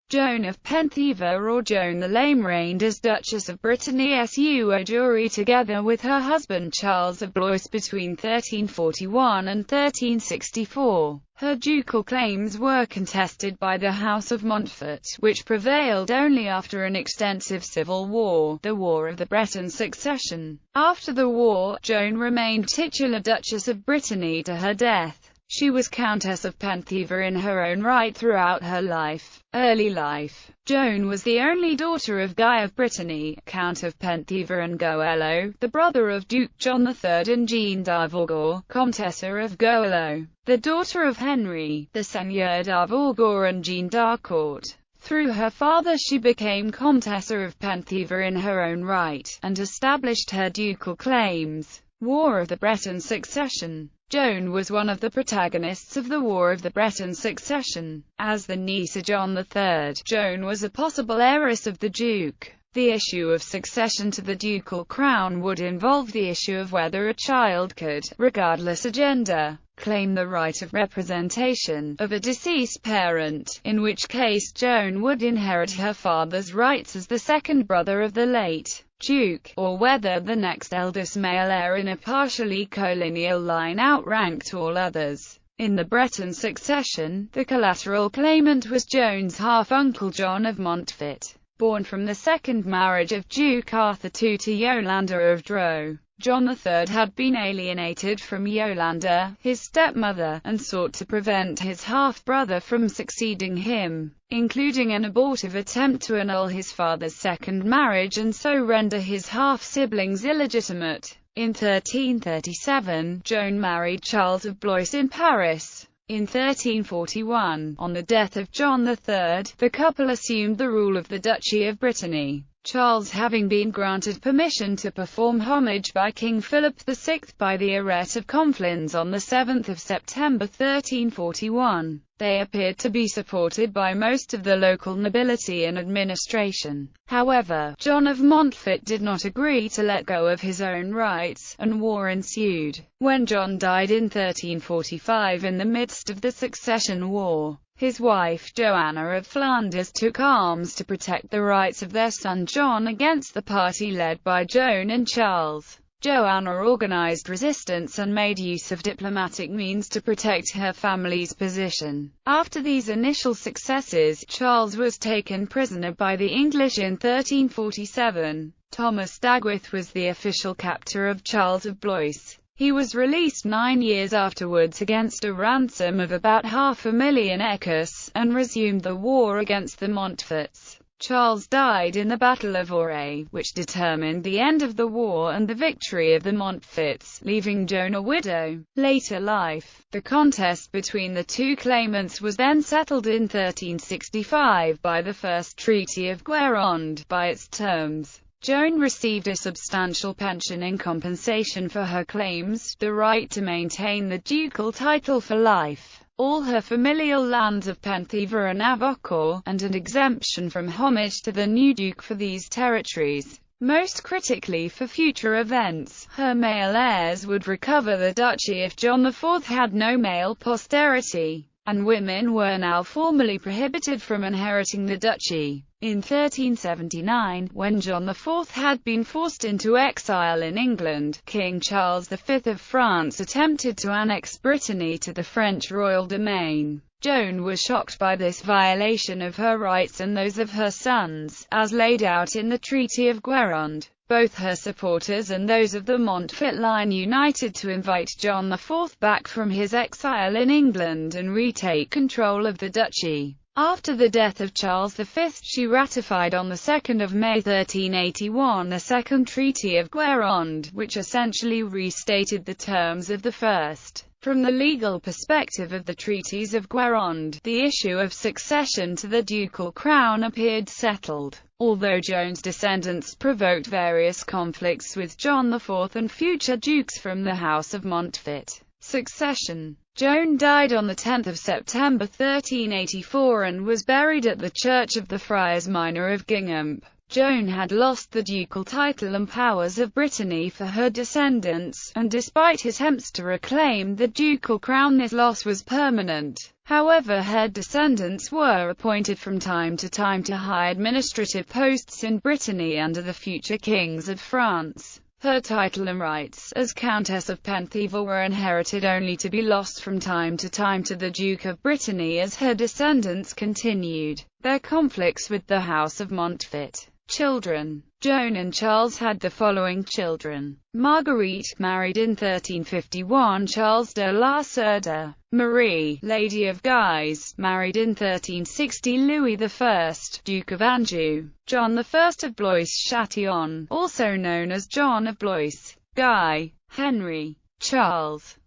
Joan of Penthievre or Joan the Lame reigned as Duchess of Brittany Suajuri together with her husband Charles of Blois between 1341 and 1364. Her ducal claims were contested by the House of Montfort, which prevailed only after an extensive civil war, the War of the Breton Succession. After the war, Joan remained titular Duchess of Brittany to her death. She was Countess of Penthievre in her own right throughout her early life. Joan was the only daughter of Guy of Brittany, Count of Penthievre and Goëlo, the brother of Duke John III and Jeanne d'Arvaugour, Comtesse of Goëlo, the daughter of Henry, the Seigneur d'Arvaugour and Jeanne d'Harcourt. Through her father she became Comtesse of Penthievre in her own right, and established her ducal claims. War of the Breton Succession. Joan was one of the protagonists of the War of the Breton Succession. As the niece of John III, Joan was a possible heiress of the Duke. The issue of succession to the ducal crown would involve the issue of whether a child could, regardless of gender, claim the right of representation of a deceased parent, in which case Joan would inherit her father's rights as the second brother of the late Duke, or whether the next eldest male heir in a partially collineal line outranked all others. In the Breton succession, the collateral claimant was Joan's half-uncle John of Montfort, born from the second marriage of Duke Arthur II to Yolande of Dreux. John III had been alienated from Yolande, his stepmother, and sought to prevent his half-brother from succeeding him, including an abortive attempt to annul his father's second marriage and so render his half-siblings illegitimate. In 1337, Joan married Charles of Blois in Paris. In 1341, on the death of John III, the couple assumed the rule of the Duchy of Brittany, Charles having been granted permission to perform homage by King Philip VI by the Arrêt of Conflans on 7 September 1341. They appeared to be supported by most of the local nobility and administration. However, John of Montfort did not agree to let go of his own rights, and war ensued. When John died in 1345 in the midst of the Succession War, his wife Joanna of Flanders took arms to protect the rights of their son John against the party led by Joan and Charles. Joanna organized resistance and made use of diplomatic means to protect her family's position. After these initial successes, Charles was taken prisoner by the English in 1347. Thomas Dagworth was the official captor of Charles of Blois. He was released 9 years afterwards against a ransom of about 500,000 écus, and resumed the war against the Montforts. Charles died in the Battle of Auray, which determined the end of the war and the victory of the Montforts, leaving Joan a widow. Later life. The contest between the two claimants was then settled in 1365 by the First Treaty of Guérande. By its terms, Joan received a substantial pension in compensation for her claims, the right to maintain the ducal title for life, all her familial lands of Penthievre and Avocaur, and an exemption from homage to the new duke for these territories. Most critically for future events, her male heirs would recover the duchy if John IV had no male posterity, and women were now formally prohibited from inheriting the duchy. In 1379, when John IV had been forced into exile in England, King Charles V of France attempted to annex Brittany to the French royal domain. Joan was shocked by this violation of her rights and those of her sons, as laid out in the Treaty of Guérande. Both her supporters and those of the Montfort line united to invite John IV back from his exile in England and retake control of the duchy. After the death of Charles V, she ratified on 2 May 1381 the Second Treaty of Guérande, which essentially restated the terms of the first. From the legal perspective of the treaties of Guérande, the issue of succession to the ducal crown appeared settled, although Joan's descendants provoked various conflicts with John IV and future dukes from the House of Montfort. Succession. Joan died on 10 September 1384 and was buried at the Church of the Friars Minor of Guingamp. Joan had lost the ducal title and powers of Brittany for her descendants, and despite attempts to reclaim the ducal crown, this loss was permanent. However, her descendants were appointed from time to high administrative posts in Brittany under the future kings of France. Her title and rights as Countess of Penthièvre were inherited, only to be lost from time to the Duke of Brittany as her descendants continued their conflicts with the House of Montfort. Children. Joan and Charles had the following children: Marguerite, married in 1351, Charles de la Cerda; Marie, Lady of Guise, married in 1360, Louis I, Duke of Anjou; John I of Blois-Châtillon, also known as John of Blois; Guy, Henry, Charles,